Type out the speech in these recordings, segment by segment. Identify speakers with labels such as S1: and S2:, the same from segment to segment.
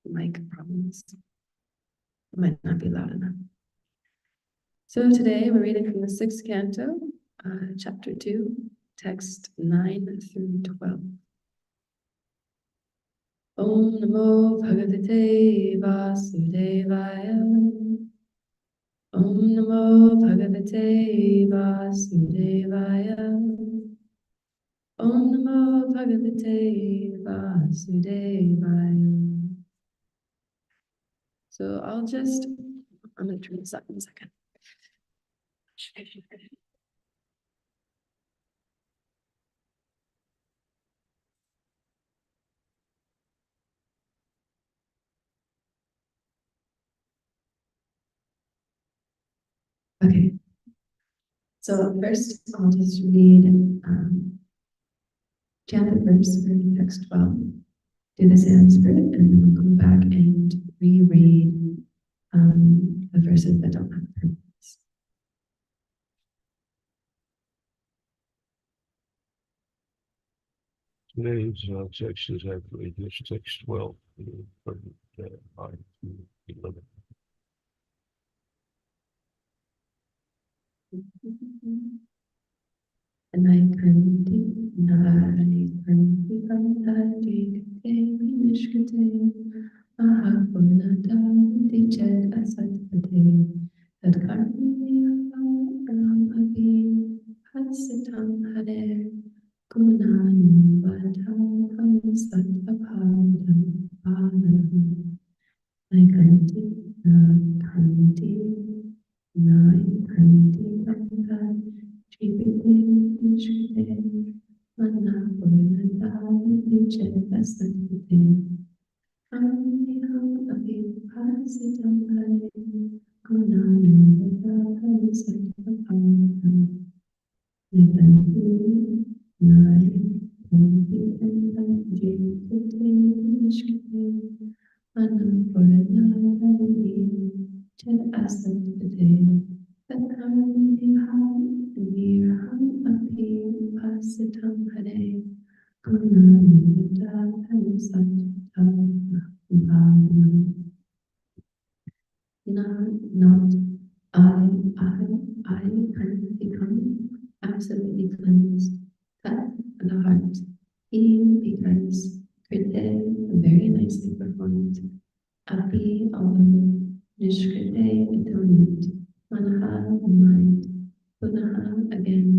S1: mic problems. It might not be loud enough. So today we're reading from the 6th canto, chapter 2, text 9 through 12. Om Namo Bhagavate Vasudevaya. Om Namo Bhagavate Vasudevaya. Om Namo Bhagavate Vasudevaya. So I'm going to turn this up in a second. Okay, so first I'll just read chant the verse for text 12, do the Sanskrit, and then we'll go back and reread the verses that don't have purpose.
S2: Today's text is actually this text 12, from 9 to 11.
S1: Nagari, Nagari, Nagari, Nishkate, Ahapunata, Dichet Asatpate, Tadkarni Ram Avi, Hasitam Hare, Gunanu Vatam Sattvapadam Padam, Nagandi, Nagandi, Nagandi, Nagandi, Tripite, Nishkate, Manapurata, Dichet Asatpate, Amniham Avi Hasitam Hare, Gunanu Vatam Sattvapadam, Nagandi, Nagandi, not I can become absolutely cleansed, cut the heart, because Krite, very nicely performed, Api, although Nishkrite, atonement, Manaha, mind, Punaha, again,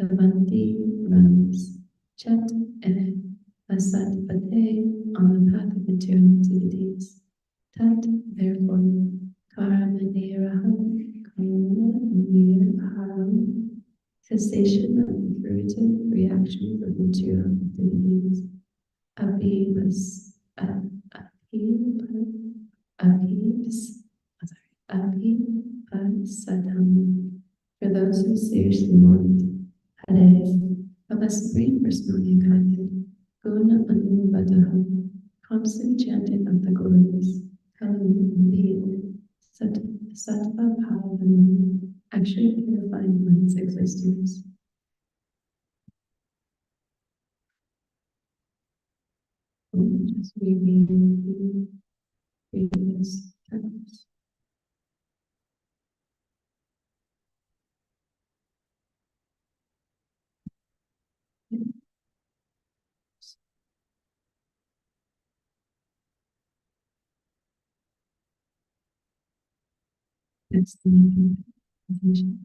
S1: Avanti, runs, Chet, Asat, Pate, on the path of material activities, Tat, therefore, Karamaniraham, cessation of the fruitive reactions of material activities. Sadham. For those who seriously want Hare, of a supreme personality guided, Guna Anuvadaha, constant chanting of the glories, Kalam indeed, Sattva Bhavan, actually purifying one's existence. Just rereading the previous text. That's the presentation.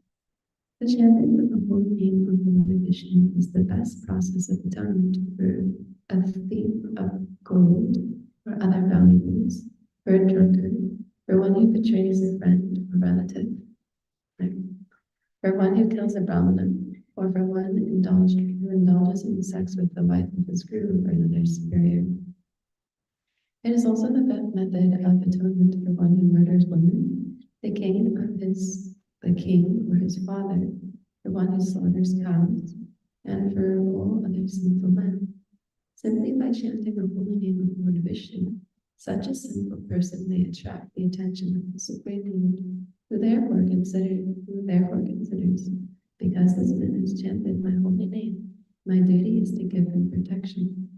S1: The chanting of the holy name of the Lord Vishnu is the best process of atonement for a thief of gold or other valuables, for a drunkard, for one who betrays a friend or relative, for one who kills a Brahmana, or for one who indulges in sex with the wife of his guru or another superior. It is also the method of atonement for one who murders women, the king or his father, for one who slaughters cows, and for all other sinful men. Simply by chanting the holy name of Lord Vishnu, such a sinful person may attract the attention of the Supreme Lord, who therefore considers, because this man has chanted my holy name, my duty is to give him protection.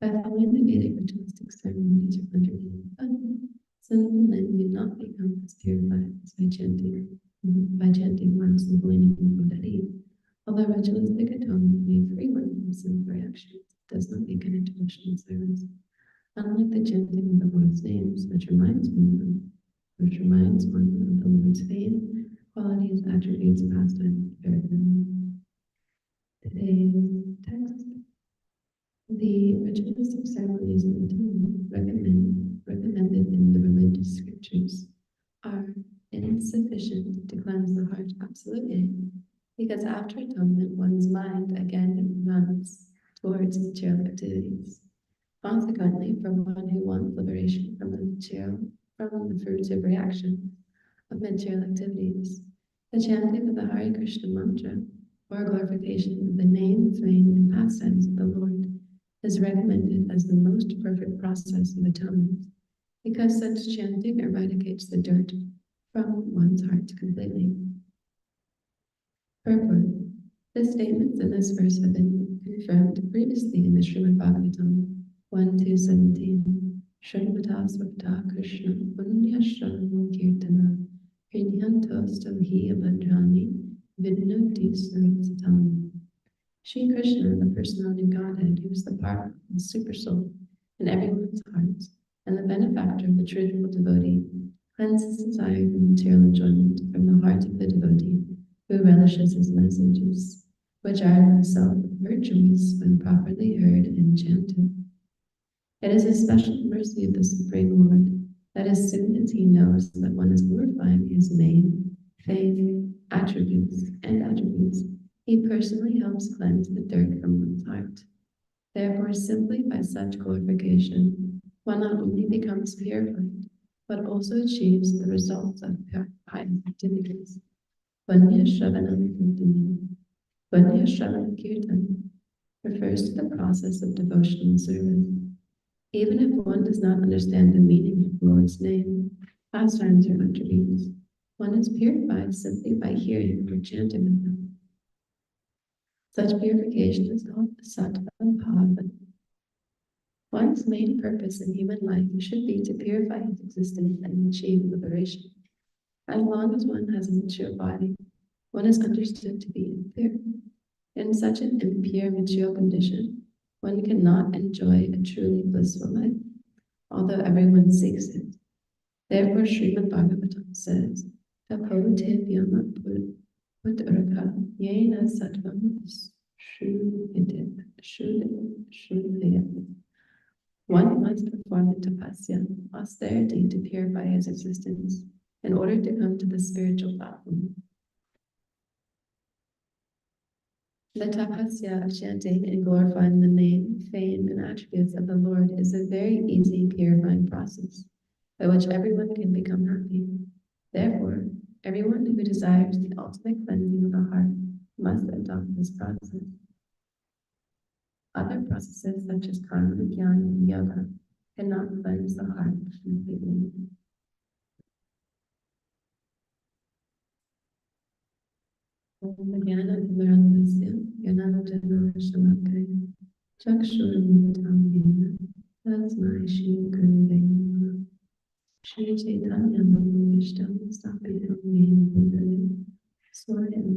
S1: By following the Vedic ritualistic ceremonies or undertaking sinful men need not become as purified as by chanting once the holy name of Nagari. Although ritualistic atonement may free one from sinful reactions, it does not make an traditional service. Unlike the chanting of the Lord's names, which reminds one of the Lord's fame, qualities, attributes, pastimes, paradigm. Today's text. The ritualistic ceremonies of atonement recommended in the religious scriptures are insufficient to cleanse the heart absolutely, because after atonement, one's mind again runs towards material activities. Consequently, for one who wants liberation from the fruits of reaction of material activities, the chanting of the Hare Krishna mantra or glorification of the name, fame, and pastimes of the Lord is recommended as the most perfect process of atonement, because such chanting eradicates the dirt from one's heart completely. Purport. The statements in this verse have been confirmed previously in the Srimad Bhagavatam 1:217. Srimata Svakta Krishna Punya Shravanam Kirtana Hrinyantosto Hi Abhadrani Vidnoti Surisatam. Shri Krishna, the personality of Godhead, who is the powerful and super soul in everyone's hearts, and the benefactor of the truthful devotee, cleanses desire for material enjoyment from the heart of the devotee who relishes his messages, which are in themselves virtuous when properly heard and chanted. It is a special mercy of the Supreme Lord that as soon as he knows that one is glorifying his name, fame, attributes, he personally helps cleanse the dirt from one's heart. Therefore, simply by such glorification, one not only becomes purified, but also achieves the results of pious activities. Punya Shravanam Kirtan refers to the process of devotional service. Even if one does not understand the meaning of the Lord's name, pastimes, or attributes, one is purified simply by hearing or chanting of them. Such purification is called sattva bhava. One's main purpose in human life should be to purify his existence and achieve liberation. As long as one has a mature body, one is understood to be impure. In such an impure material condition, one cannot enjoy a truly blissful life, although everyone seeks it. Therefore, Srimad Bhagavatam says, Tapote vyama putraka yena sattvam shrudayat. One must perform the tapasya, austerity, to purify his existence in order to come to the spiritual platform. The tapasya of chanting and glorifying the name, fame, and attributes of the Lord is a very easy purifying process by which everyone can become happy. Therefore, everyone who desires the ultimate cleansing of the heart must adopt this process. Other processes such as karma, jnana, and yoga cannot cleanse the heart completely. Om Jnana-timirandasya Jnana-jnana-shalakaya Chakshur-militam-yena Tasmai Shri-Gurave Namaha. Shri Chaitanya Mahavishtam Sthapitam Yena Bhutale Swayam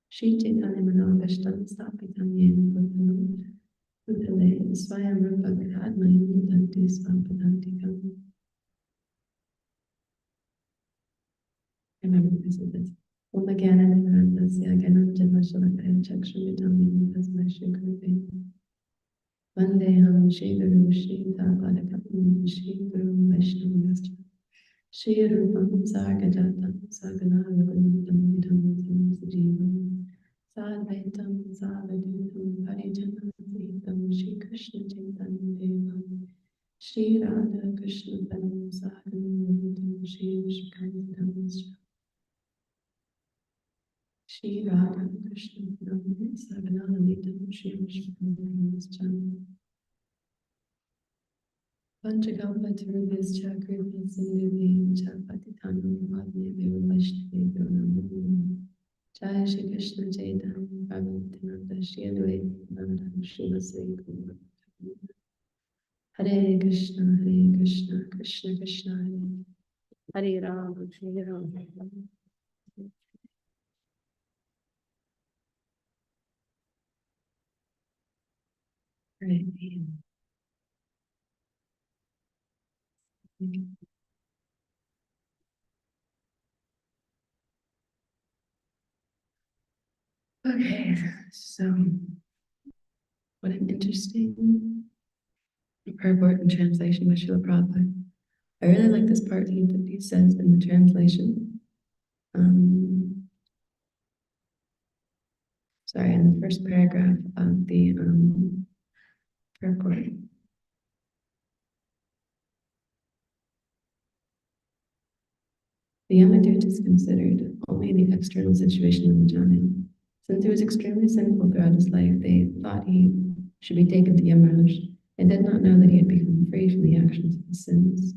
S1: Shri Chaitanya Mahavishtam Sthapitam Yena Bhutale Swayam Rupa Gadmayam Danti Svapadantikam. Remember this is this. Om Jnana-timirandasya Jnana-jnana-shalakaya Chakshur-militam Yena Tasmai Shri-Gurave Vandeham Shri Guru Shri Thapadakam Shri Guru Vaishnavascha Shri Rupam Sargajatam Sagana Raghunattam Vidham Sajivam Sadvaitam Savadutam Parijanam Sahitam Shri Krishna Chaitanya Devam Shri Radha Krishna Padam Saganam Vitam Shri Vishkantam Shri Radha Krishna Padam Saganam Vitam Shri Vishkantam Panchakalpa Tarubhyascha Kripya Sindhubhyam Cha Patitanam Padmebhyo Vaishnavebhyo Namo Namo. Jai Shri Krishna Chaitanya Prabhu Nityananda Shri Advaita Shiva Sri Hare Krishna Krishna Krishna Hare Ram Hare Ram. Right. Okay, so what an interesting purport and translation by Srila Prabhupada. I really like this part he says in the translation. Sorry, in the first paragraph of the purport. The Yamadut is considered only the external situation of the jhana. Since he was extremely sinful throughout his life, they thought he should be taken to Yamaraj and did not know that he had become free from the actions of his sins.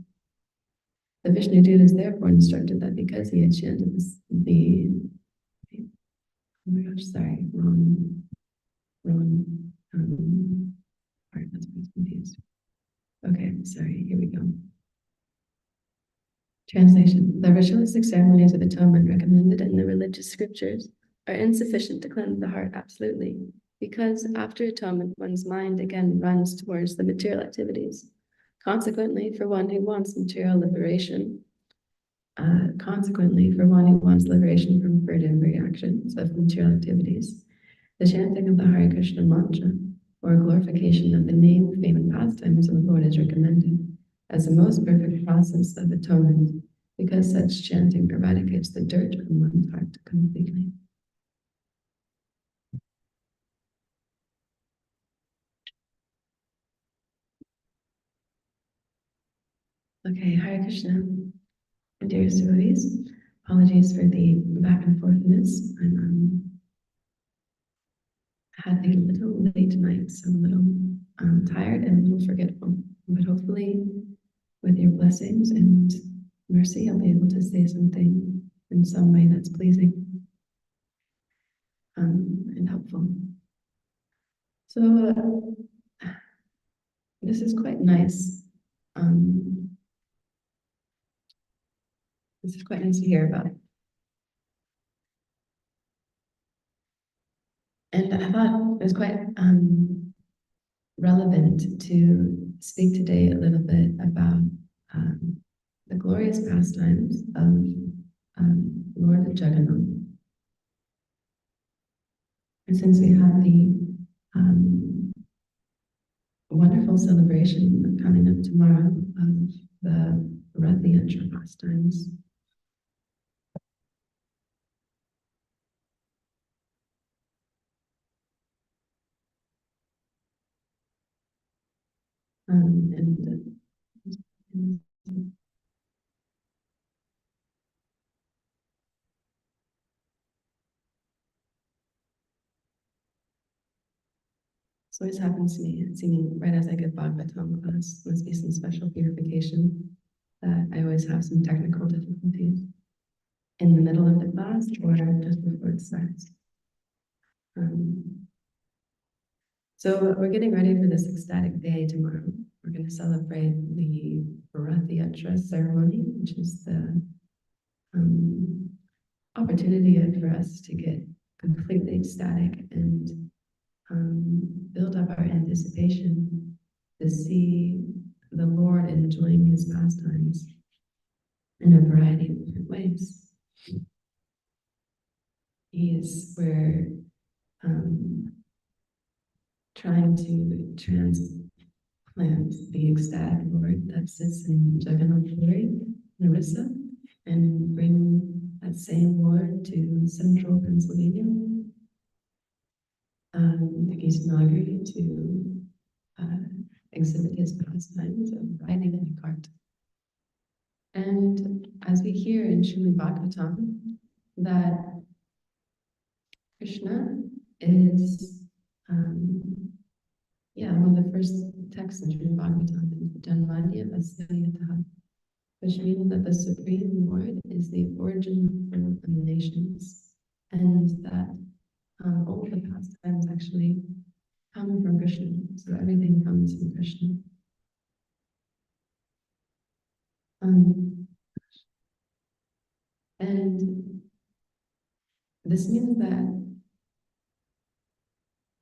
S1: The Vishnu Dut is therefore instructed that because he had chanted oh my gosh, sorry, wrong part, that's why I was confused. Okay, sorry, here we go. Translation. The ritualistic ceremonies of atonement recommended in the religious scriptures are insufficient to cleanse the heart absolutely, because after atonement, one's mind again runs towards the material activities. Consequently, for one who wants liberation from furtive reactions of material activities, the chanting of the Hare Krishna mantra, or glorification of the name, fame, and pastimes of the Lord is recommended as the most perfect process of atonement, because such chanting eradicates the dirt from one's heart completely. Okay, Hare Krishna. Dear devotees, apologies for the back and forthness. I'm had a little late tonight, so I'm a little tired and a little forgetful. But hopefully, with your blessings and mercy, I'll be able to say something in some way that's pleasing and helpful. So this is quite nice. This is quite nice to hear about. And I thought it was quite relevant to speak today a little bit about the glorious pastimes of Lord Jagannath. And since we have the wonderful celebration coming up tomorrow of the Rath Yatra pastimes, and this always happens to me, seeming right as I get Bhagavatam class, must be some special purification that I always have some technical difficulties in the middle of the class or just before it starts. So we're getting ready for this ecstatic day tomorrow. We're going to celebrate the Rath Yatra ceremony, which is the opportunity for us to get completely ecstatic and build up our anticipation to see the Lord enjoying his pastimes in a variety of different ways. We're trying to transplant the ecstatic Lord that sits in Jagannath Puri, Narissa, and bring that same Lord to central Pennsylvania, the Gita Nagari, to exhibit his pastimes of riding in a cart. And as we hear in Srimad Bhagavatam, that Krishna is, one of the first texts in Srimad Bhagavatam is Janmanya Vasyayataha, which means that the Supreme Lord is the origin of all emanations. and that all of the pastimes actually come from Krishna. So everything comes from Krishna. And this means that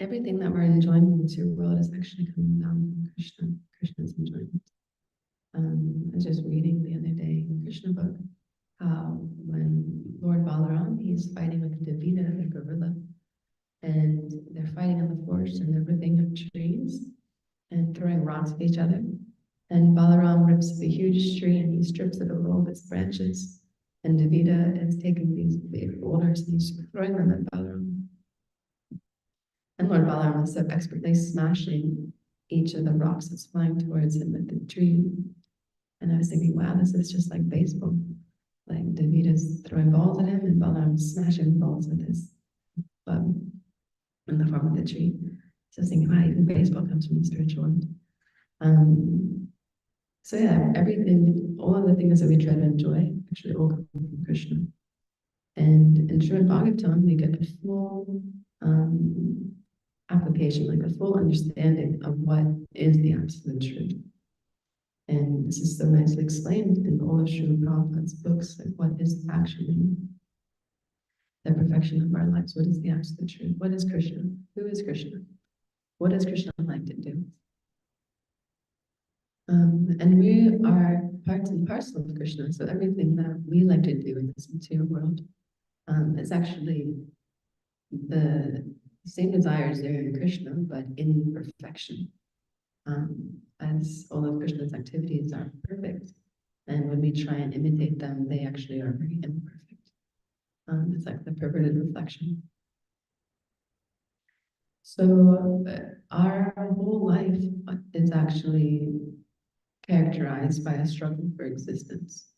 S1: everything that we're enjoying in this world is actually coming down from Krishna, Krishna's enjoyment. I was just reading the other day in Krishna book how when Lord Balaram, he's fighting with Davida, the gorilla, and they're fighting in the forest and they're ripping up trees and throwing rocks at each other. And Balaram rips up a huge tree and he strips it of all of its branches. And Davida is taking these big boulders and he's throwing them at Balaram. And Lord Balaram is so expertly smashing each of the rocks that's flying towards him with the tree. And I was thinking, wow, this is just like baseball. Like Davita's throwing balls at him and Balaram's smashing balls with his club in the form of the tree. So I was thinking, wow, even baseball comes from the spiritual world. So yeah, everything, all of the things that we try to enjoy actually all come from Krishna. And in Srimad Bhagavatam, we get a full application, like a full understanding of what is the absolute truth. And this is so nicely explained in all of Srila Prabhupada's books, like what is actually the perfection of our lives? What is the absolute truth? What is Krishna? Who is Krishna? What does Krishna like to do? And we are parts and parcel of Krishna, so everything that we like to do in this material world is actually the same desires there in Krishna, but in perfection. As all of Krishna's activities are perfect, and when we try and imitate them, they actually are very imperfect. It's like the perverted reflection. So our whole life is actually characterized by a struggle for existence.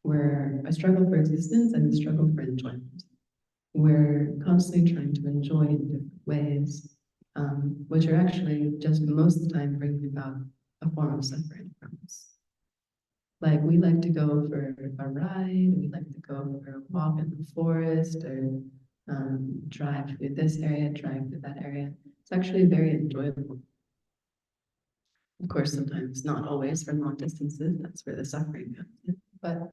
S1: We're a struggle for existence and a struggle for enjoyment. We're constantly trying to enjoy in different ways, which are actually just most of the time bringing about a form of suffering from us. Like we like to go for a ride, we like to go for a walk in the forest, or drive through this area, drive through that area. It's actually very enjoyable. Of course, sometimes not always for long distances, that's where the suffering comes in. But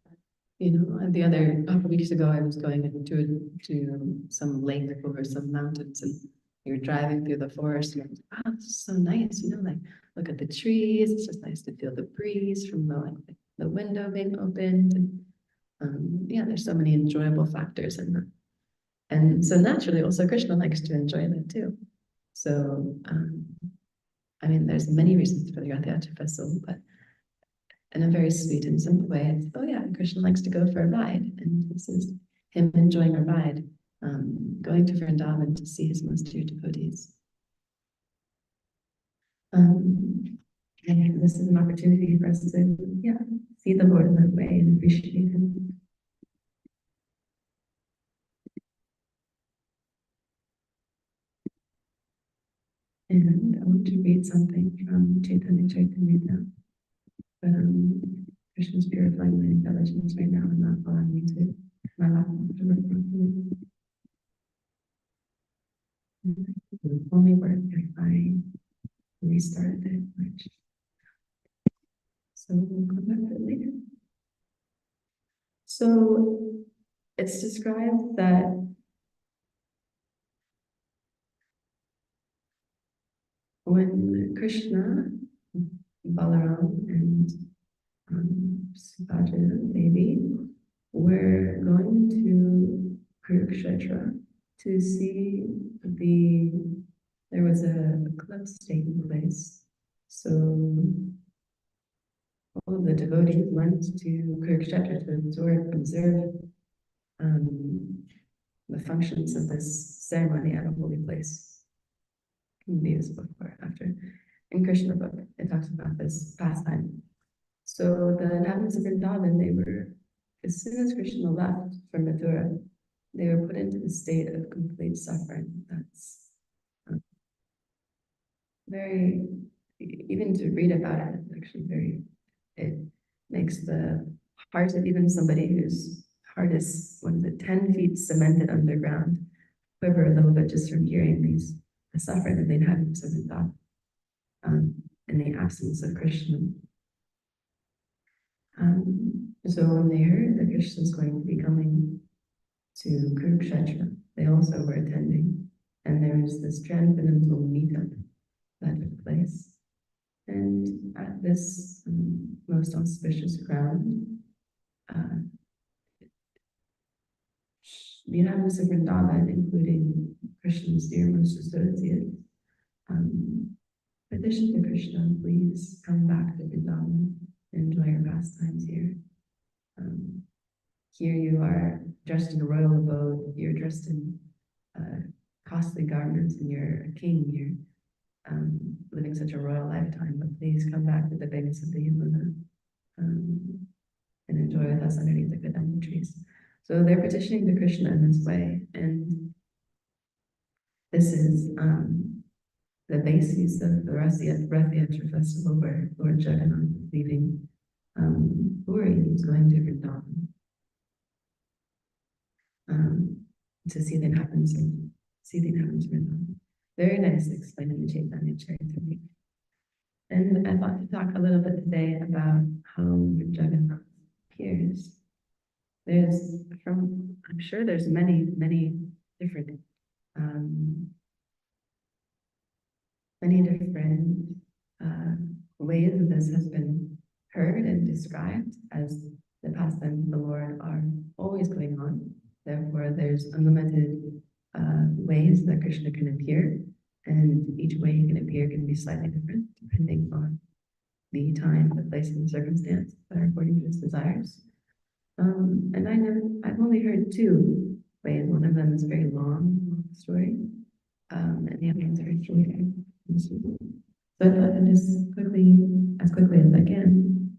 S1: you know, the other couple weeks ago, I was going to some lake over some mountains, and you're driving through the forest, and you're like, wow, this is so nice, you know, like look at the trees. It's just nice to feel the breeze from the window being opened. And yeah, there's so many enjoyable factors in that. And so naturally, also Krishna likes to enjoy that too. So I mean, there's many reasons for the Rath Yatra festival, but in a very sweet and simple way, it's, oh yeah, Krishna likes to go for a ride, and this is him enjoying a ride, going to Vrindavan to see his most dear devotees. And this is an opportunity for us to, yeah, see the Lord in that way and appreciate him. And I want to read something from Chaitanya Charitamrita. But Krishna's purifying my intelligence right now and not allowing me to my laptop to work properly. It would only work if I restarted it, which so we'll come back to it later. So it's described that when Krishna, Balaram, and Subhadra Devi were going to Kurukshetra to see there was a eclipse taking place. So all of the devotees went to Kurukshetra to observe the functions of this ceremony at a holy place. Can be used before, after. In Krishna book, it talks about this pastime. So the inhabitants of Vrindavan, they were, as soon as Krishna left for Mathura, they were put into a state of complete suffering. That's very, even to read about it, actually it makes the heart of even somebody who's hardest, what is it, 10 feet cemented underground, quiver a little bit just from hearing the suffering that they'd have in certain thought, in the absence of Krishna. So when they heard that Krishna is going to be coming to Kurukshetra, they also were attending. And there was this transcendental meetup that took place. And at this most auspicious ground, the inhabitants of Vrindavan, including Krishna's dearest associates, petitioned to Krishna, please come back to Vrindavan and enjoy your pastimes here. Here you are dressed in a royal abode, you're dressed in costly garments, and you're a king here, living such a royal lifetime, but please come back to the banks of the Yamuna and enjoy with us underneath the Kadamba trees. So they're petitioning to Krishna in this way, and this is the basis of the Rath Yatra festival, where Lord Jagannath is leaving Puri. He's going to Vrindavan to see the inhabitants of Vrindavan. Very nicely explained in the Chaitanya Charitamrita. And I'd like to talk a little bit today about how Jagannath appears. I'm sure there's many different ways that this has been heard and described, as the pastimes of the Lord are always going on. Therefore, there's unlimited ways that Krishna can appear, and each way he can appear can be slightly different depending on the time, the place, and the circumstance that are according to his desires. And I've only heard two ways. One of them is a very long story, and the other one's very short. So I thought I'd just as quickly as I can,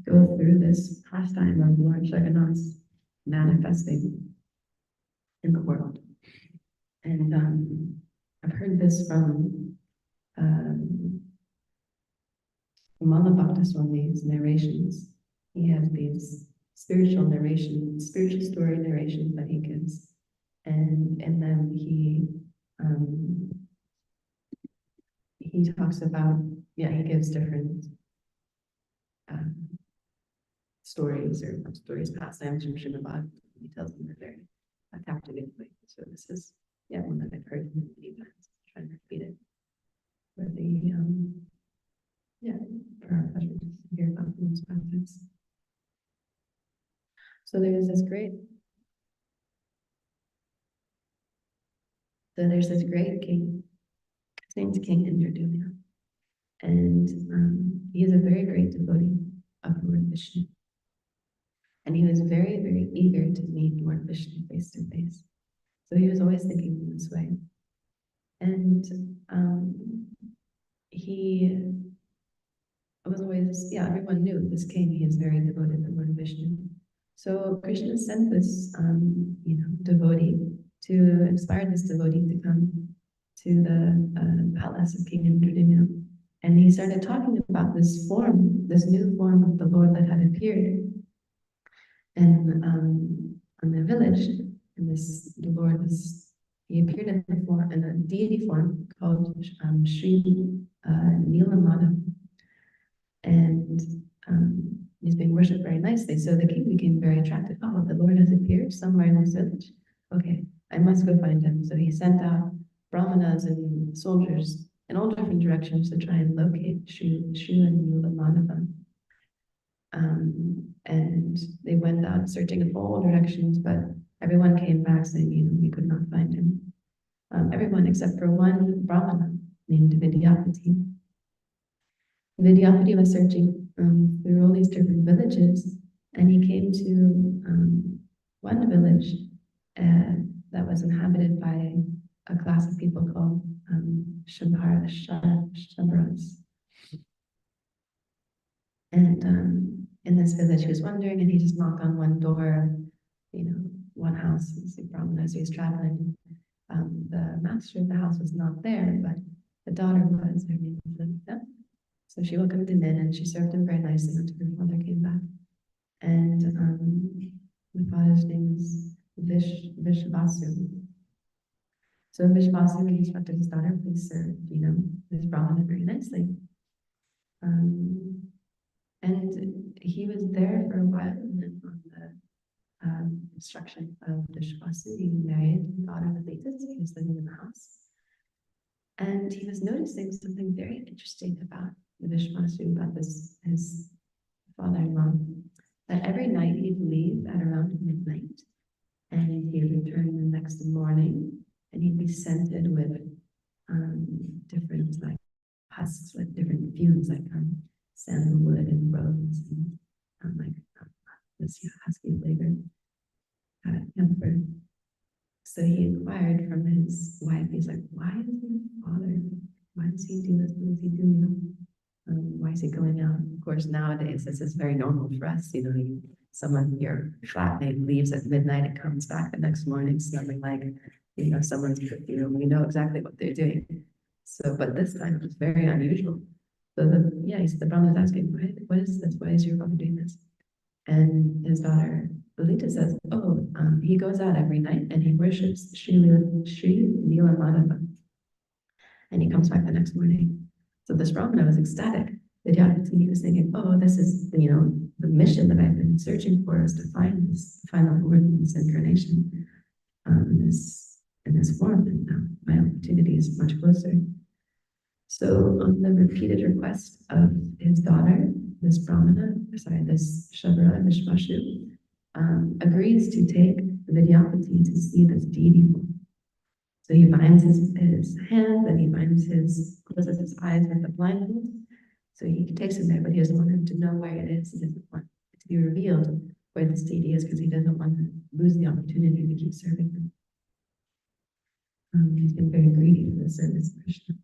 S1: go through this pastime of Lord Jagannath's manifesting in the world. And I've heard this from Mala Bhakta Swami's narrations. He has these spiritual story narrations that he gives, and in them he talks about, he gives different stories pastimes from Srimad. He tells them in a very captivating way. So this is one that I've heard many times. I'm trying to repeat it for the for our pleasure to hear about those pastimes. So there's this great king. His name's King Indradyumna, and he is a very great devotee of Lord Vishnu. And he was very, very eager to meet Lord Vishnu face to face. So he was always thinking in this way. And he was always, everyone knew this king, he is very devoted to Lord Vishnu. So Krishna sent this, devotee to inspire this devotee to come to the palace of King Indradyumna. And he started talking about this new form of the Lord that had appeared in the village. And he appeared in a deity form called Sri Nilamada. And he's being worshipped very nicely. So the king became very attracted. Oh, the Lord has appeared somewhere in this village. Okay, I must go find him. So he sent out brahmanas and soldiers in all different directions to try and locate Sri Nilamada. And they went out searching in all directions, but everyone came back saying, we could not find him. Everyone except for one brahmana named Vidyapati. Vidyapati was searching through all these different villages, and he came to one village that was inhabited by a class of people called Shabras. And in this village, he was wandering, and he just knocked on one door, one house. The brahmana, as he was traveling, the master of the house was not there, but the daughter was. Her name was Gita. So she welcomed him in, and she served him very nicely until her father came back. And The father's name is Vishvasu. So Vishvasu, he instructed his daughter, please serve, this Brahmana very nicely. And he was there for a while, and then on the instruction of Vishvasu, he married the daughter of Gita. He was living in the house. And he was noticing something very interesting about the Vishvasu, about his father-in-law, that every night he'd leave at around midnight, and he'd return the next morning, and he'd be scented with different like husks, like different fumes, like sandalwood and rose, and this husky flavor, camphor. So he inquired from his wife, he's like, why is my father, why does he do this? What is he doing? Why is he going out? Of course, nowadays, this is very normal for us. Someone, your flatmate leaves at midnight and comes back the next morning smelling like, someone's perfume. We know exactly what they're doing. So, but this time it was very unusual. So the Brahman is asking, what is this? Why is your father doing this? And his daughter, Lalita, says, he goes out every night and he worships Sri Nila Madhava. And he comes back the next morning. So this Brahmana was ecstatic. He was thinking, this is, the mission that I've been searching for, is to find the Lord in this incarnation, in this form, and now my opportunity is much closer. So on the repeated request of his daughter, this Shabara Vishvashu, agrees to take Vidyapati to see this deity. So he binds his hands and he closes his eyes with the blindfold. So he takes him there, but he doesn't want him to know where it is. He doesn't want it to be revealed where this deity is, because he doesn't want to lose the opportunity to keep serving him. He's been very greedy for the service of Krishna.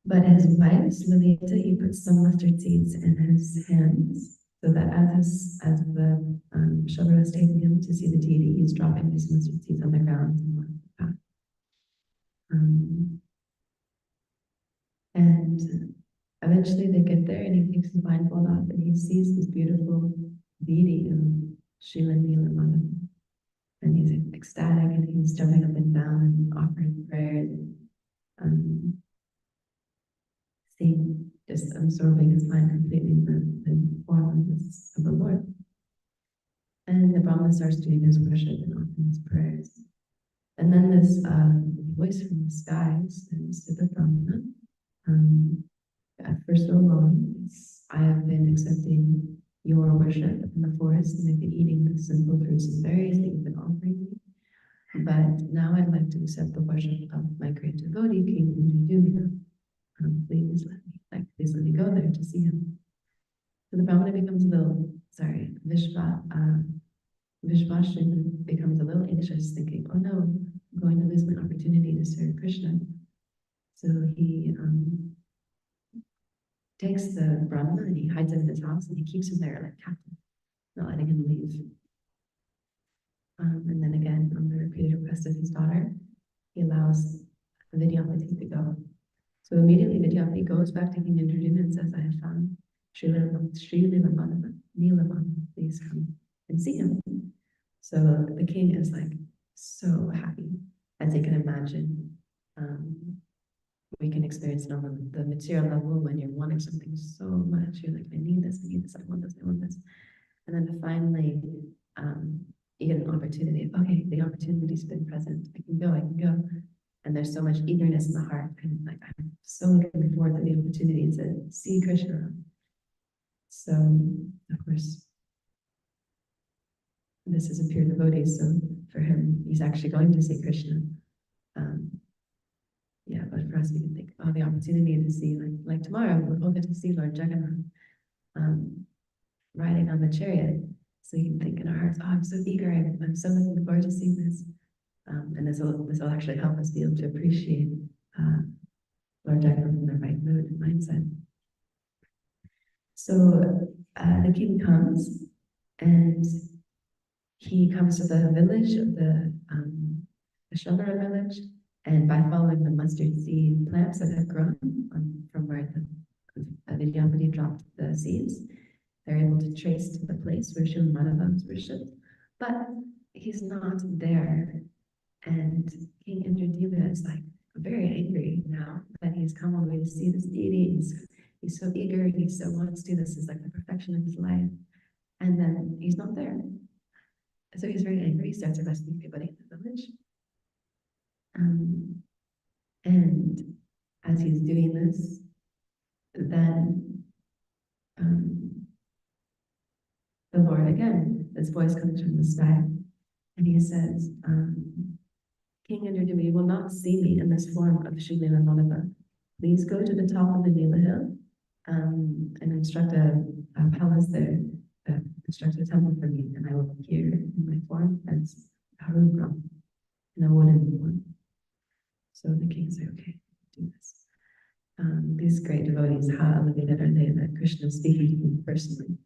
S1: But his wife, Lalita, he puts some mustard seeds in his hands, so that as the Shabara is taking him to see the deity, he's dropping these mustard seeds on the ground and walking the path. And eventually they get there, and he takes the blindfold off, and he sees this beautiful deity of Srila Nila Madhava. And he's ecstatic, and he's jumping up and down and offering prayers, seeing, just absorbing his mind completely in the form of the Lord. And the Brahman starts doing his worship and offering his prayers. And then this voice from the sky says to the Brahmana, for so long, I have been accepting your worship in the forest, and I've been eating the simple fruits and berries that you've been offering me. But now I'd like to accept the worship of my great devotee, King Indra. Please let me go there to see him. So the Brahmana becomes Vishvashu becomes a little anxious, thinking, oh no, I'm going to lose my opportunity to serve Krishna. So he takes the Brahmana and he hides him in his house, and he keeps him there like captive, not letting him leave. And then again, on the repeated request of his daughter, he allows Vidyapati to go. So immediately Vidyapati goes back to King Indrajita and says, I have found Sri Nila Madhava, please come and see him. So the king is like so happy, as you can imagine. We can experience it on the material level when you're wanting something so much. You're like, I need this, I want this, I want this. And then finally, you get an opportunity. Okay, the opportunity's been present. I can go. And there's so much eagerness in the heart. And like, I'm so looking forward to the opportunity to see Krishna. So, of course, this is a pure devotee. So for him, he's actually going to see Krishna. But for us, we can think, the opportunity to see, like tomorrow, we'll get to see Lord Jagannath riding on the chariot. So you can think in our hearts, I'm so eager, I'm so looking forward to seeing this. And this will actually help us be able to appreciate Lord Jagannath in the right mood and mindset. So the king comes, and he comes to the village of the Shabara village, and by following the mustard seed plants that have grown from where the Vidyapati dropped the seeds, they're able to trace to the place where Srimad Bhagavatam was worshipped, but he's not there. And King Indradeva is like very angry now that he's come all the way to see this deity. He's so eager, he so wants to, this is like the perfection of his life. And then he's not there. So he's very angry, he starts arresting everybody in the village. And as he's doing this, then the Lord again, this voice comes from the sky, and he says, King Indradeva, you will not see me in this form of Srimad Bhagavatam. Please go to the top of the Nila hill and instruct a palace there, instruct a temple for me, and I will appear in my form as Harubram in a wooden form. So the king said, okay, do this. These great devotees, how elevated are they that Krishna is speaking to them personally,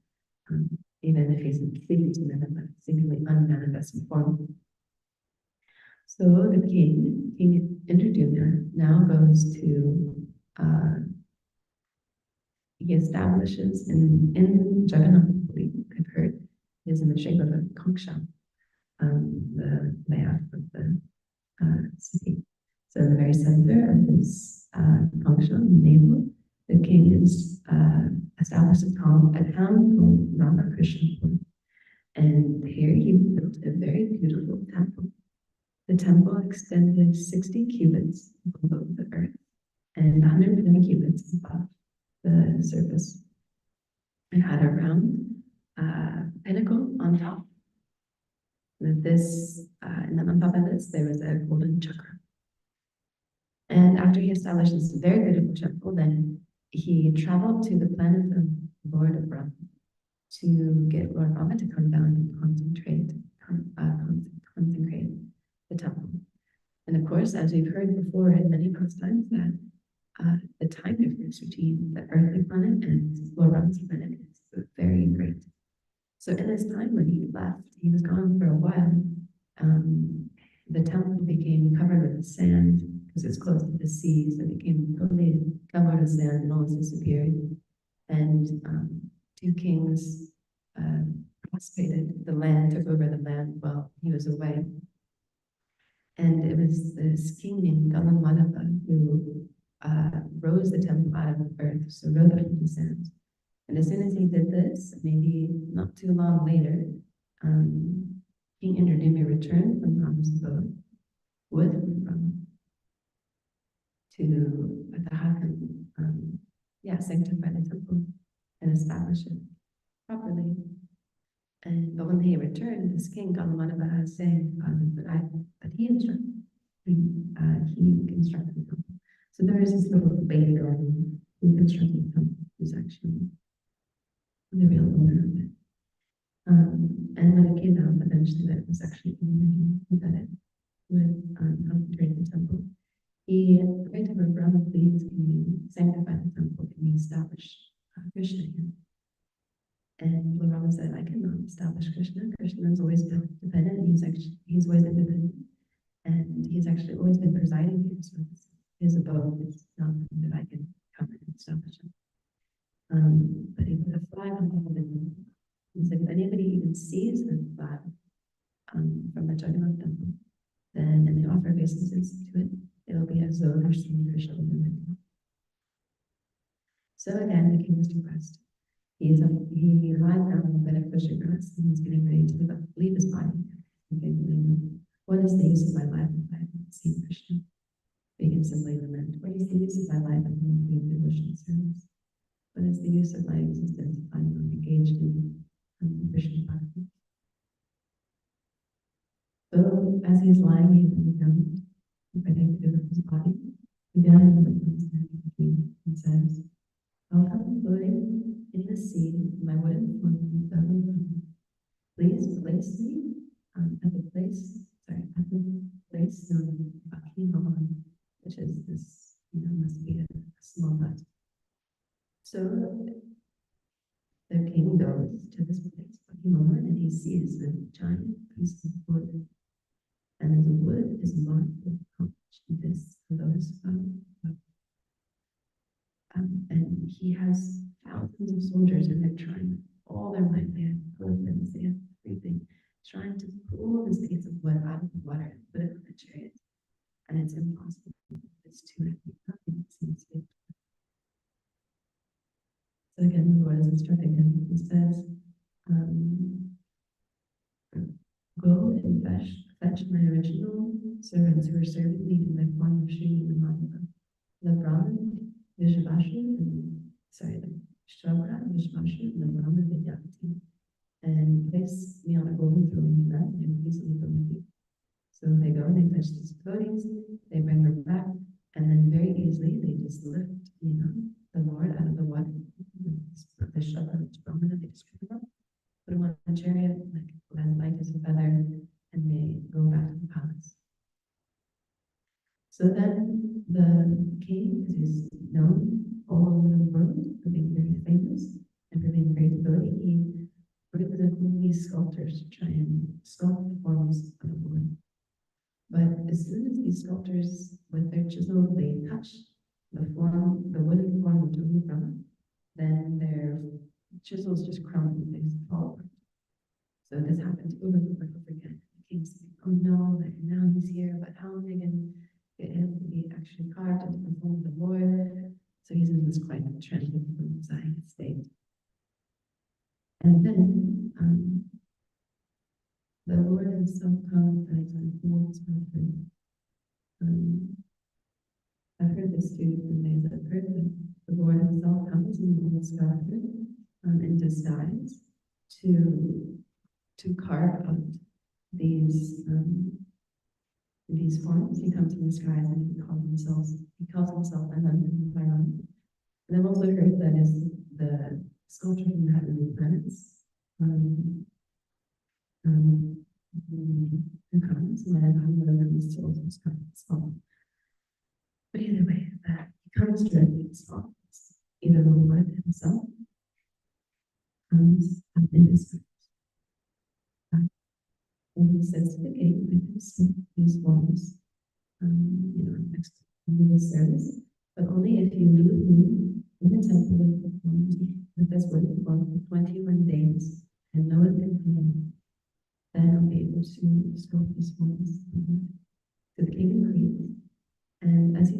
S1: even if he's speaking to them in a seemingly unmanifest form. So the king Indradeva, now goes to, he establishes in Jagannath Puri, I've heard, is in the shape of a konksha, the layout of the city. So in the very center of this konksha, the navel, the king is established a town called Ramakrishna. And here he built a very beautiful temple. The temple extended 60 cubits below the earth and 120 cubits above the surface. It had a round pinnacle on top. And then on top of this, there was a golden chakra. And after he established this very beautiful temple, then he traveled to the planet of Lord Brahma to get Lord Brahma to come down and consecrate the temple. And of course, as we've heard before in many times, that the time difference between the earthly planet and Lord Brahma's planet is very great. So in this time when he left, he was gone for a while, the temple became covered with sand because it's close to the sea, so it became totally covered with sand and almost disappeared. And two kings prostrated the land, took over the land while he was away. And it was this king named Galamadava who rose the temple out of the earth, so rose it from the sand. And as soon as he did this, maybe not too long later, King Indradeva returned from Brahma's abode with Brahma to sanctify the temple and establish it properly. But when he returned, this king Galamadava was saying that he instructed the temple. So there is this little debate going who constructed the temple, who's actually the real owner of it. And when it came out eventually that it was actually that it would concentrate the temple, he prayed to Brahma, please, can you sanctify the temple? Can you establish Krishna here? And Brahma said, I cannot establish Krishna. Krishna has always been dependent. He's always independent. And he's actually always been presiding here. So his abode is not something that I can come and establish him. But he put a flag on top of it. He said, if anybody even sees the flag from the Jagannath temple, then and they offer obeisances to it, it will be as though they're seeing Krishna in the temple. So again, the king was depressed. He lies down on a bed of kosher grass and he's getting ready to leave his body. What is the use of my life if I haven't seen Krishna? He can simply lament. What is the use of my life if I'm doing devotional service? What is the use of my existence if I'm not engaged in Krishna practice? So as he's lying, he's on the ground, ready to give up his body. Again, comes between and says, I'll come floating in the sea, my wooden form. Please place me at the place known as Bhakti, which is this, must be a small hut. So the king goes to this place, Bhakti, and he sees a giant piece of wood. And the wood is marked with this lotus flower. And he has thousands of soldiers and they're trying all this piece of wood out of the water and put it on the chariot. And it's impossible. It's too heavy. Nothing seems to be. So again, the Lord is instructing him. He says, go and fetch my original servants who are serving me in my form of Sri and Madhava. The Brahman, Vishavasha, the Shravra, Vishvasha, and the Brahman Vidyapati. And place me on a golden throne that and easily from the feet. So they go, they fetch these devotees, they bring her back, and then very easily they just lift, the Lord out of the water. The Shravra, the Brahmana, they just pick him up, put him on a chariot, like as light as a feather, and they go back to the palace. So then the king, who's known all over the world for being very famous and for being very devoted, he brings in these sculptors to try and sculpt the forms of the Lord. But as soon as these sculptors, with their chisel, they touch the wooden form of the Brahma, then their chisels just crumble and they fall apart. So this happens over and over again. The king's saying, oh no, like now he's here, but how am I going to get him to be actually carved into the form of the Lord? So he's in this quite anxiety state. And then the Lord himself comes and holds my friend. I've heard this too from ways I've heard that the Lord himself comes and holds Godhead in disguise to carve out these forms. He comes in disguise and he calls himself Ananda Bharan. And I've also heard that is the sculpture from the heavenly planets. Who comes, and I don't know that he's still this kind of song. But either way, he comes directly to song. Either the Lord himself comes in his and he says to the king, I can see these forms, next to the service, but only if you leave me in the temple with this wooden form for 21 days, and no one can come in. Then I'll be able to sculpt these forms. So the king agrees, and as he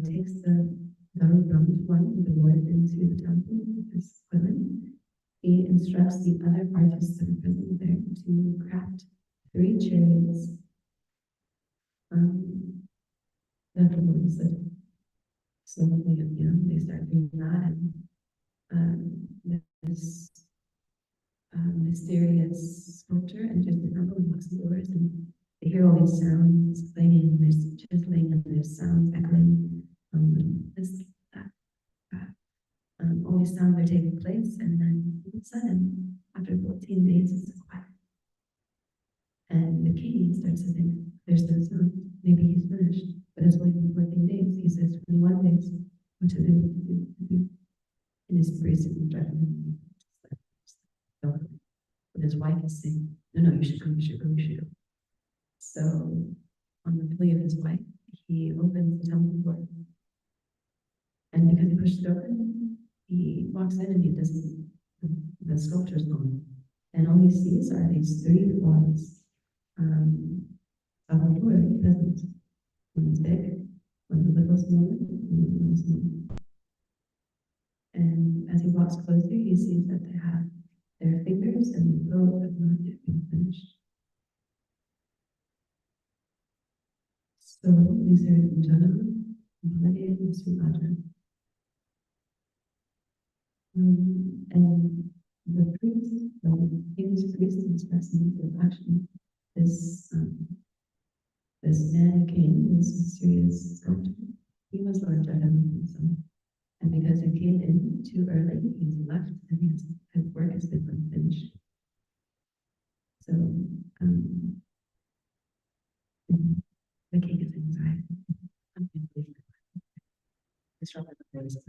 S1: takes the Brahma form of the Lord into the temple with his women, he instructs the other artists that are present there to craft 3 chariots that the Lord said. So they start doing that, and this mysterious sculpture enters the temple and walks the doors, and they hear all these sounds clanging, and there's chiseling, and there's sounds echoing, this, that. All these sounds are taking place, and then all of a sudden, after 14 days, it's quiet. And the king starts to think, there's no sound, maybe he's finished, but it's only been 14 days. He says, 21 days, what to do? And his priest is instructing him. But his wife is saying, no, you should go. So, on the plea of his wife, he opens the temple door. And because he pushed it open, he walks in and he doesn't, the sculpture's gone. And all he sees are these 3 forms of the Lord present. One's big, one's a little smaller, and one's smaller. And as he walks closer, he sees that they have their fingers and the bow have not yet been finished. So these are Jana, Nagari, and Srimad. And the priest, the king's priest, expressing the action, this man came, this mysterious sculptor, he was Lord Jagannath himself. And because he came in too early, he's left, and his work has been unfinished. So the king is anxiety. I'm going to leave it. It's rather the voice of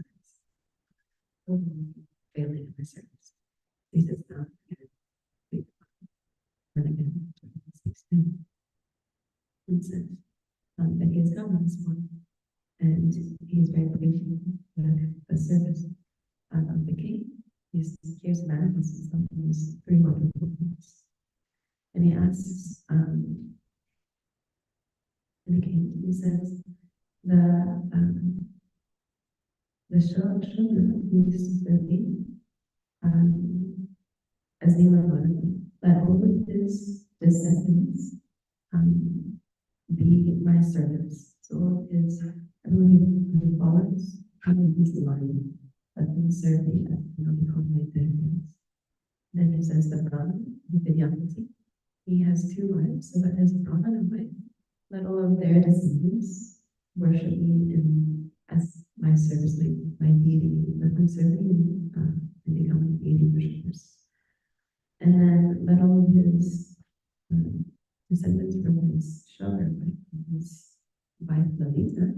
S1: failing in the service. He says, no, and again, and says that he has come this morning, and he is very grateful for the service of the king. He hears manifest himself in these 3 wonderful things. And he asks, in the king, he says, the children who used to serve me, as the Lord, let all of his descendants be my servants. So all of his, everyone who follows, his line, let them serve me as become my servants. Then he says the brother, the Vidyapati, he has two wives, so that his brother and wife, let all of their descendants worship me as my service, my deity, let them serve me and become deity worshippers. And then let all of his descendants from his children, like his wife Lalita,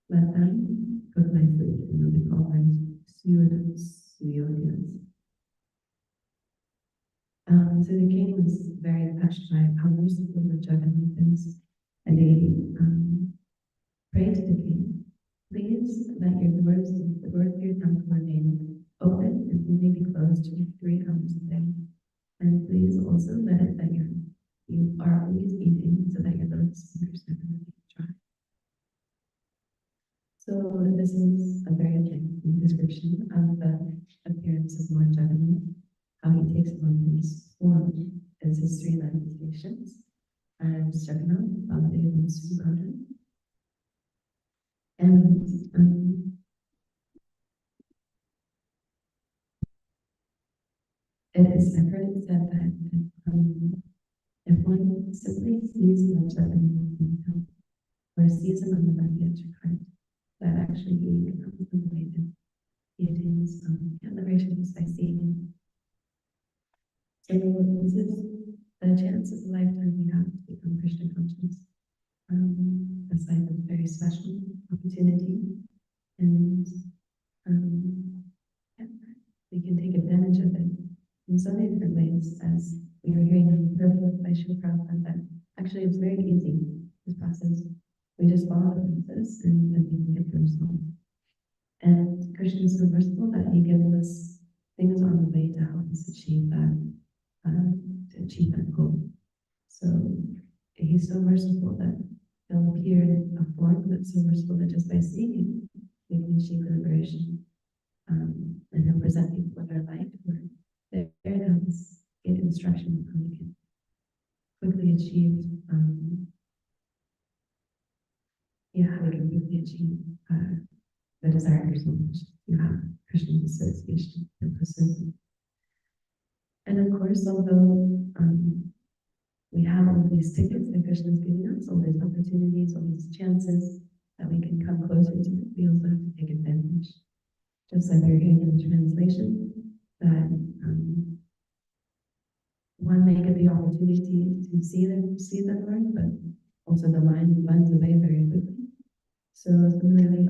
S1: let them cook my food, and they'll be called Suyodhyas. So the king was very touched by how merciful the Jagannath is, and he prayed to the king, please let your doors, the doors of your temple remain open and only be closed 3 hours a day. And please also let it that you are always eating so that your lotus fingers never remain dry. So this is a very lengthy description of the appearance of Lord Jagannath, how he takes on his form as his 3 manifestations, as Jagannath, Baladev, and Subhadra. And I've heard it said that if one simply sees Lord Jagannath or sees him on the Bhagavatam card, that actually he becomes liberated. He attains liberation just by seeing him. So this is the chance of a lifetime we have to become Krishna conscious. It's like a very special opportunity, and yeah, we can take advantage of it in so many different ways, as we were hearing by Srila Prabhupada, that actually it's very easy, this process. We just follow the process and then we can get the result. And Krishna is so merciful that he gives us things on the way to help us achieve that goal. So he's so merciful that he'll appear in a form that's so merciful that just by seeing him, we can achieve liberation. And he'll present people with our life where they're there to help us get instruction on how we can quickly achieve how we can quickly achieve the desired result, which you have Krishna's association and person. And of course, although we have all these tickets that Krishna is giving us, all these opportunities, all these chances that we can come closer to it, we also have to take advantage. Just like you're hearing in the translation, that one may get the opportunity to see the Lord, but also the mind runs away very quickly. So similarly,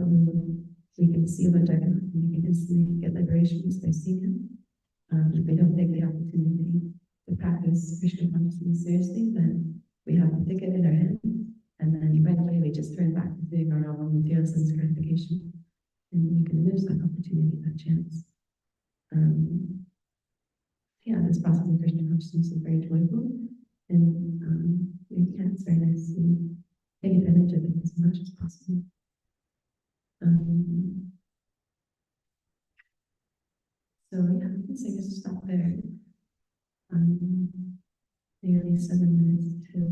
S1: we can see what Jagannath, and we can instantly get liberation just by seeing him. If we don't take the opportunity to practice Krishna consciousness seriously, then we have the ticket in our hand, and then right away we just turn back to doing our own material sense gratification, and we can lose that opportunity, that chance. This process of Krishna consciousness is very joyful, and it's very nice to take advantage of it as much as possible. So I guess I just stop there. Nearly 7 minutes till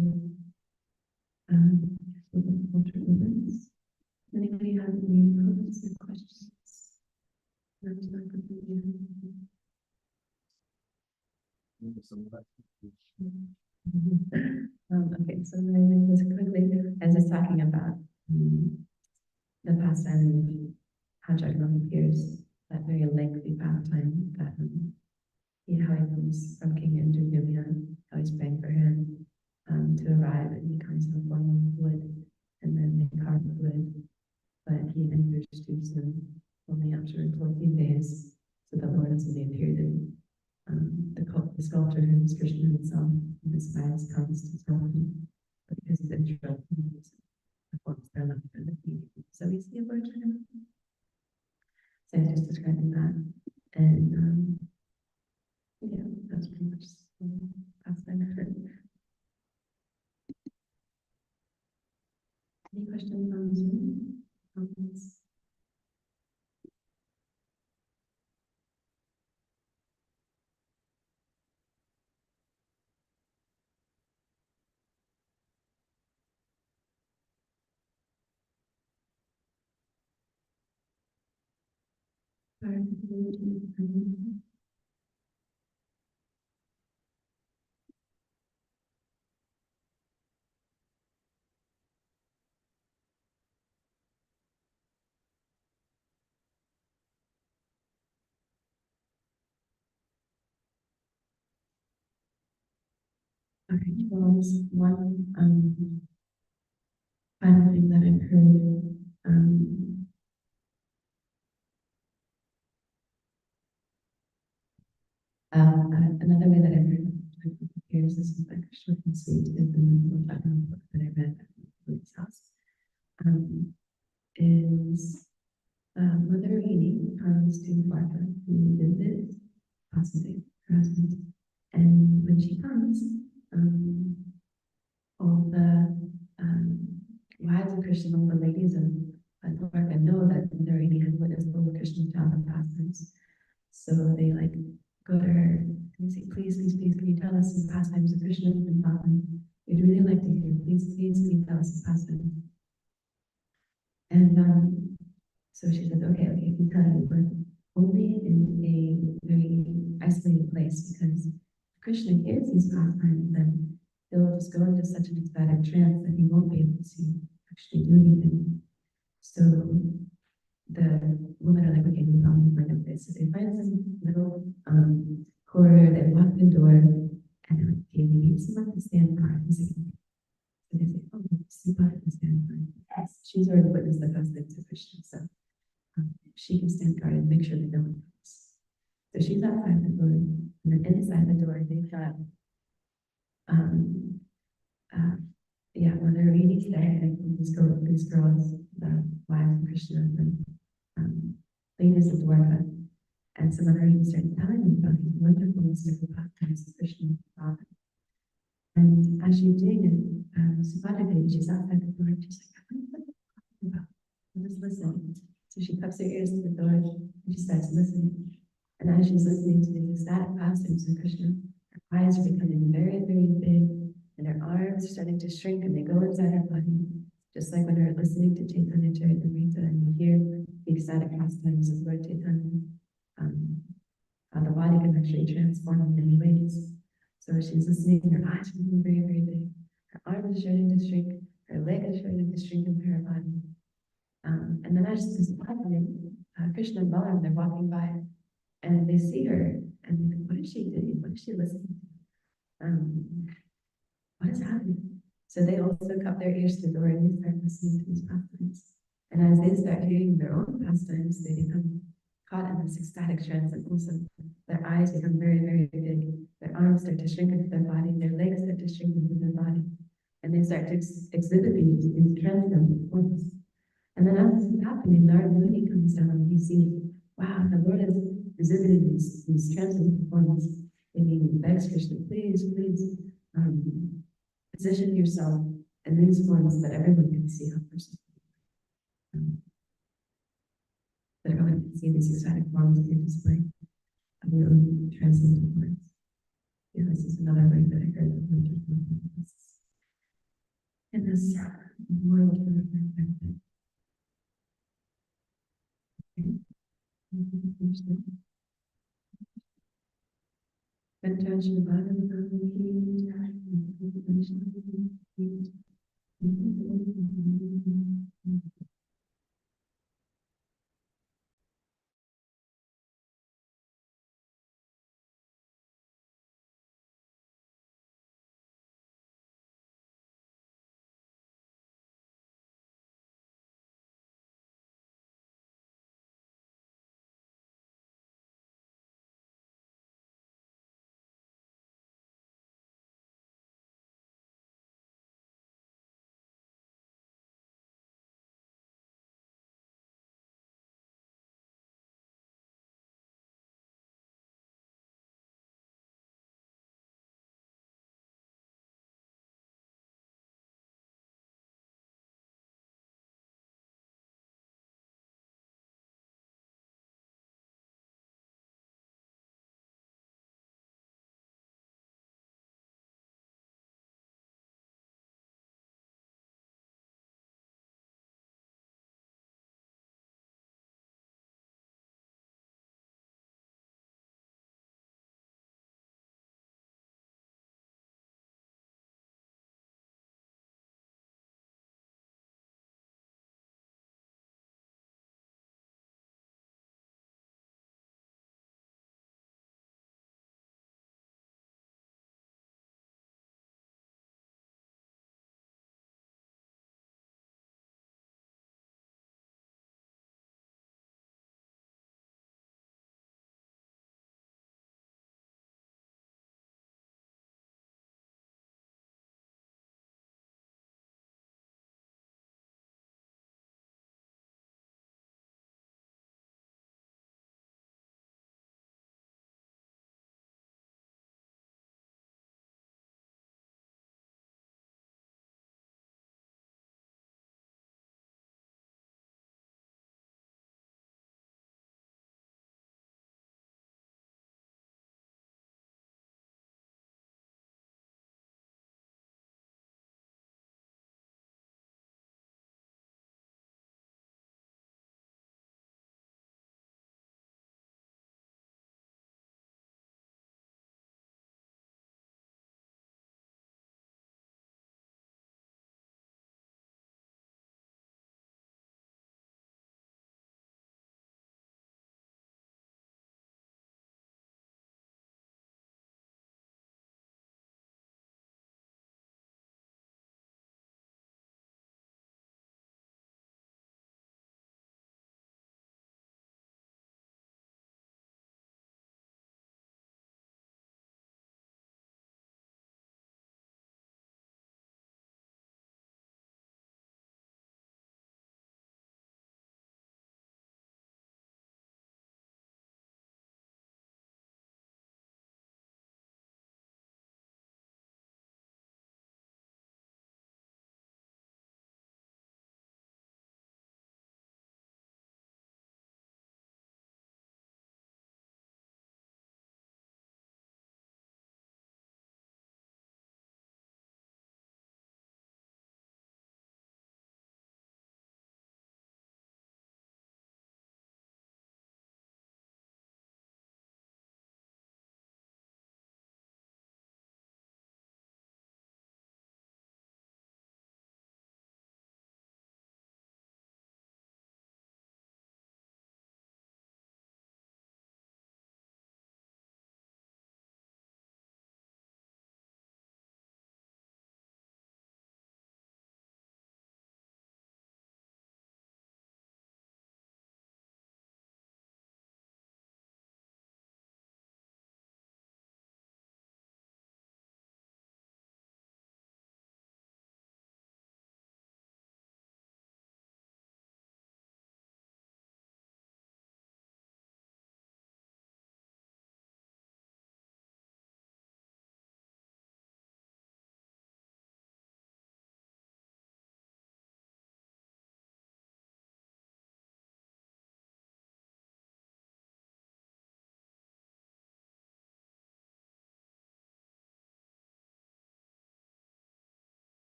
S1: culture movements. Anybody have any comments or questions? Okay, so just quickly, as I was talking about the pastime of how Jagannath appears, that very lengthy path time that how he comes from King Indra, how he's praying for him to arrive, and he comes in the form of wood, and then they carve the wood, but he enters too soon, only after 14 days, so the Lord has only appeared in the sculptor who is Krishna himself, in disguise comes to sculpture, but because he's interrupting, the forms are not for the king. So we see a Lord Jagannath. So I was just describing that, and that's pretty much pastime. Zoom comments. Okay, well, there's one final thing that I've heard. Another way that I've heard here's this is like short and sweet is in the book that I read at Buddha's house. Is Mother Rini comes to Florida to visit possibly her husband. And when she comes, all the wives of Krishna, all the ladies of Dwarka know that Mother Rini has witnessed all the Krishna child pastimes. So they like go to her and they say, please, please, please, can you tell us some pastimes of Krishna and Bhagavatam? We'd really like to hear, please, please, can you tell us some pastimes? And so she said, okay, I can tell you, but only in a very isolated place, because if Krishna hears these pastimes, then he'll just go into such an ecstatic trance that he won't be able to actually do anything. So the women are like, okay, we found find a place. So they find some little corridor, they lock the door, and they're like, okay, we need someone to stand guard. So they say, oh, Srimad can stand guard. She's already witnessed the pastimes of Krishna, so she can stand guard and make sure that no one comes. So she's outside the door, and then inside the door, they've got yeah, Mother Rini's there, and these girls, the wives of Krishna, and ladies of Dwarka, and some other Rini started telling me about these wonderful mystical pastimes of Krishna and Radha. And as she's doing it, Subhadra Devi, she's outside the door, and she's like, what are you talking about? I'll just listen. So she cups her ears to the door, and she starts listening. And as she's listening to these ecstatic pastimes of Krishna, her eyes are becoming very, very big, and her arms are starting to shrink, and they go inside her body, just like when we're listening to Chaitanya Charitamrita, and you hear the ecstatic pastimes of Lord Chaitanya, how the body can actually transform in many ways. So as she's listening, her eyes are becoming very, very big. Her arm is starting to shrink, her leg is starting to shrink into her body. And then as this is happening, Krishna and Balaram, they're walking by, and they see her, and they think, what is she doing? What is she listening to? What is happening? So they also cup their ears to the door and they start listening to these pastimes. And as they start hearing their own pastimes, they become caught in this ecstatic trance, and also their eyes become very, very big. Their arms start to shrink into their body, their legs start to shrink into their body, and they start to exhibit these transcendental forms. And then as this is happening, Narada Muni comes down and he sees, wow, the Lord is exhibiting these transcendental forms. And he begs Krishna, please, please, position yourself in these forms that everyone can see how person. That everyone can see these ecstatic forms that you display of your own transcendental forms. Yeah, this is another way that I heard of in this world for the benefit.